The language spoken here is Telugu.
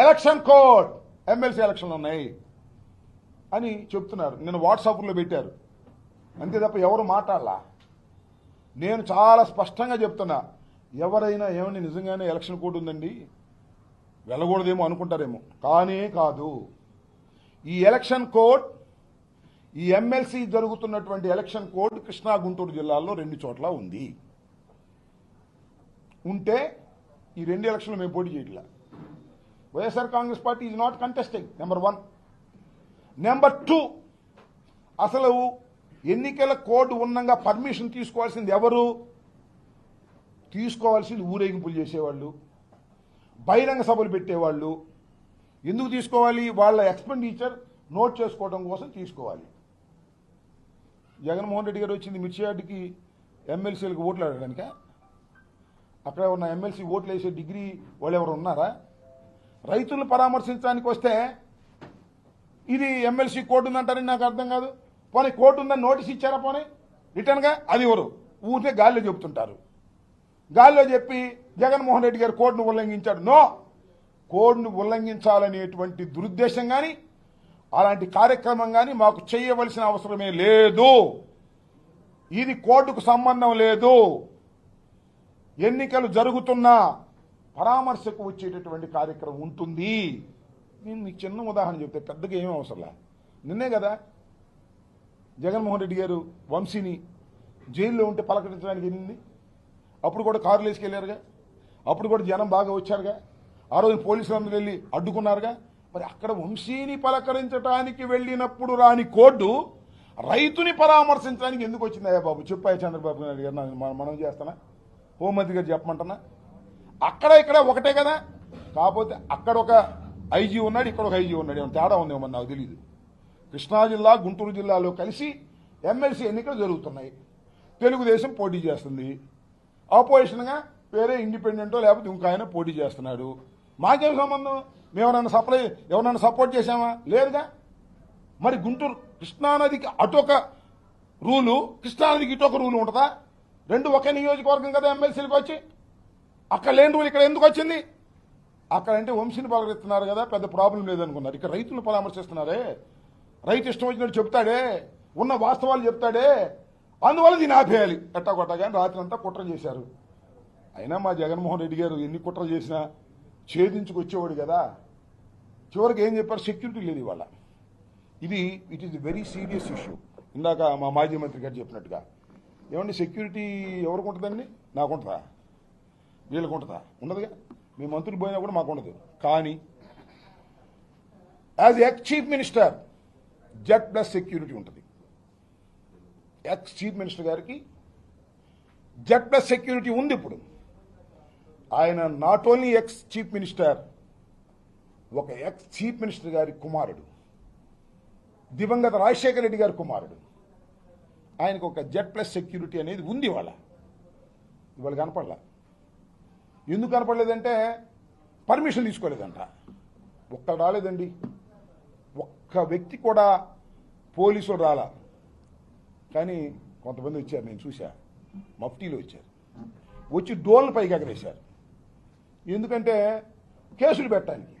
ఎలక్షన్ కోడ్ ఎమ్మెల్సీ ఎలక్షన్లు ఉన్నాయి అని చెప్తున్నారు. నిన్న వాట్సాప్లో పెట్టారు. అంతే తప్ప ఎవరు మాట్లాడలా. నేను చాలా స్పష్టంగా చెప్తున్నా, ఎవరైనా ఏమని నిజంగానే ఎలక్షన్ కోడ్ ఉందండి వెళ్ళకూడదేమో అనుకుంటారేమో, కానీ కాదు. ఈ ఎలక్షన్ కోడ్, ఈ ఎమ్మెల్సీ జరుగుతున్నటువంటి ఎలక్షన్ కోడ్ కృష్ణా గుంటూరు జిల్లాల్లో 2 చోట్ల ఉంది. ఉంటే ఈ 2 ఎలక్షన్లు మేము పోటీ చేయట్లా. YSR Congress party is not contesting, number 1. Number 2, అసలు ఎన్నికల కోడ్ ఉన్నంగా పర్మిషన్ తీసుకోవాల్సింది ఎవరు? తీసుకోవాల్సింది ఊరేగింపులు చేసేవాళ్ళు, బహిరంగ సభలు పెట్టేవాళ్ళు. ఎందుకు తీసుకోవాలి? వాళ్ళ ఎక్స్పెండిచర్ నోట్ చేసుకోవడం కోసం తీసుకోవాలి. జగన్మోహన్ రెడ్డి గారు వచ్చింది మిర్చియాడ్కి ఎమ్మెల్సీలకు ఓట్లు ఆడడానిక? అక్కడ ఉన్న ఎమ్మెల్సీ ఓట్లు వేసే డిగ్రీ వాళ్ళు ఎవరు ఉన్నారా? రైతులను పరామర్శించడానికి వస్తే ఇది ఎమ్మెల్సీ కోర్టు ఉందంటారని నాకు అర్థం కాదు. పోనీ కోర్టు ఉందని నోటీస్ ఇచ్చారా? పోనీ రిటర్న్గా అది ఎవరు? ఊరికే గాలిలో చెబుతుంటారు. గాలిలో చెప్పి జగన్మోహన్ రెడ్డి గారు కోడ్ను ఉల్లంఘించాడు. నో, కోడ్ను ఉల్లంఘించాలనేటువంటి దురుద్దేశం కానీ అలాంటి కార్యక్రమం కానీ మాకు చేయవలసిన అవసరమే లేదు. ఇది కోర్టుకు సంబంధం లేదు. ఎన్నికలు జరుగుతున్నా పరామర్శకు వచ్చేటటువంటి కార్యక్రమం ఉంటుంది. నేను మీకు చిన్న ఉదాహరణ చెప్తే, పెద్దగా ఏమీ అవసరంలా. నిన్నే కదా జగన్మోహన్ రెడ్డి గారు వంశీని జైల్లో ఉంటే పలకరించడానికి వెళ్ళింది. అప్పుడు కూడా కారులు వేసుకెళ్లారుగా, అప్పుడు కూడా జనం బాగా వచ్చారుగా, ఆ రోజు పోలీసులందరూ వెళ్ళి అడ్డుకున్నారుగా. మరి అక్కడ వంశీని పలకరించడానికి వెళ్ళినప్పుడు రాని కోర్టు రైతుని పరామర్శించడానికి ఎందుకు వచ్చిందయ్యా బాబు? చెప్పాయి చంద్రబాబు నాయుడు గారు, మనం చేస్తానా? హోంమంత్రి గారు చెప్పమంటున్నా? అక్కడ ఇక్కడ ఒకటే కదా. కాకపోతే అక్కడ ఒక ఐజీ ఉన్నాడు, ఇక్కడ ఒక ఐజీ ఉన్నాడు. ఏమైనా తేడా ఉందేమో నాకు తెలియదు. కృష్ణా జిల్లా, గుంటూరు జిల్లాలో కలిసి ఎమ్మెల్సీ ఎన్నికలు జరుగుతున్నాయి. తెలుగుదేశం పోటీ చేస్తుంది, ఆపోజిషన్గా వేరే ఇండిపెండెంటో లేకపోతే ఇంకో ఆయన పోటీ చేస్తున్నాడు. మాకేం సంబంధం? ఎవరన్నా సపోర్ట్ చేశామా? లేదుగా. మరి గుంటూరు కృష్ణానదికి అటొక రూలు, కృష్ణానదికి ఇటొక రూలు ఉంటుందా? 2 ఒకే నియోజకవర్గం కదా ఎమ్మెల్సీలకు వచ్చి. అక్కడ లేని రూల్ ఇక్కడ ఎందుకు వచ్చింది? అక్కడంటే వంశీని పలకరిస్తున్నారు కదా, పెద్ద ప్రాబ్లం లేదనుకున్నారు. ఇక్కడ రైతులను పరామర్శిస్తున్నారే, రైతు ఇష్టం వచ్చినట్టు చెప్తాడే, ఉన్న వాస్తవాలు చెప్తాడే, అందువల్ల దీన్ని ఆపేయాలి ఎట్టాకొట్టగాని రాత్రి అంతా కుట్ర చేశారు. అయినా మా జగన్మోహన్ రెడ్డి గారు ఎన్ని కుట్రలు చేసినా ఛేదించుకొచ్చేవాడు కదా. చివరికి ఏం చెప్పారు? సెక్యూరిటీ లేదు ఇవాళ. It is very serious issue. ఇందాక మా మాజీ మంత్రి గారు చెప్పినట్టుగా, ఏమండి సెక్యూరిటీ ఎవరికి ఉంటుందండి? నాకు ఉంటుందా? వీళ్ళకు ఉంటుందా? ఉండదుగా. మీ మంత్రులు పోయినా కూడా మాకు ఉండదు. కానీ as ex chief minister Z+ security ఉంటుంది. ఎక్స్ చీఫ్ మినిస్టర్ గారికి Z+ సెక్యూరిటీ ఉంది. ఇప్పుడు ఆయన not only ex chief minister, ఒక ఎక్స్ చీఫ్ మినిస్టర్ గారి కుమారుడు, దివంగత రాజశేఖర రెడ్డి గారి కుమారుడు. ఆయనకు ఒక Z+ సెక్యూరిటీ అనేది ఉంది. ఇవాళ కనపడలా. ఎందుకు కనపడలేదంటే పర్మిషన్ తీసుకోలేదంట. ఒక్కడు రాలేదండి, ఒక్క వ్యక్తి కూడా పోలీసులు రాలా. కానీ కొంతమంది వచ్చారు, నేను చూసా, మఫ్టీలో వచ్చారు. వచ్చి డోర్లు పైకి ఎగరేశారు. ఎందుకంటే కేసులు పెట్టడానికి.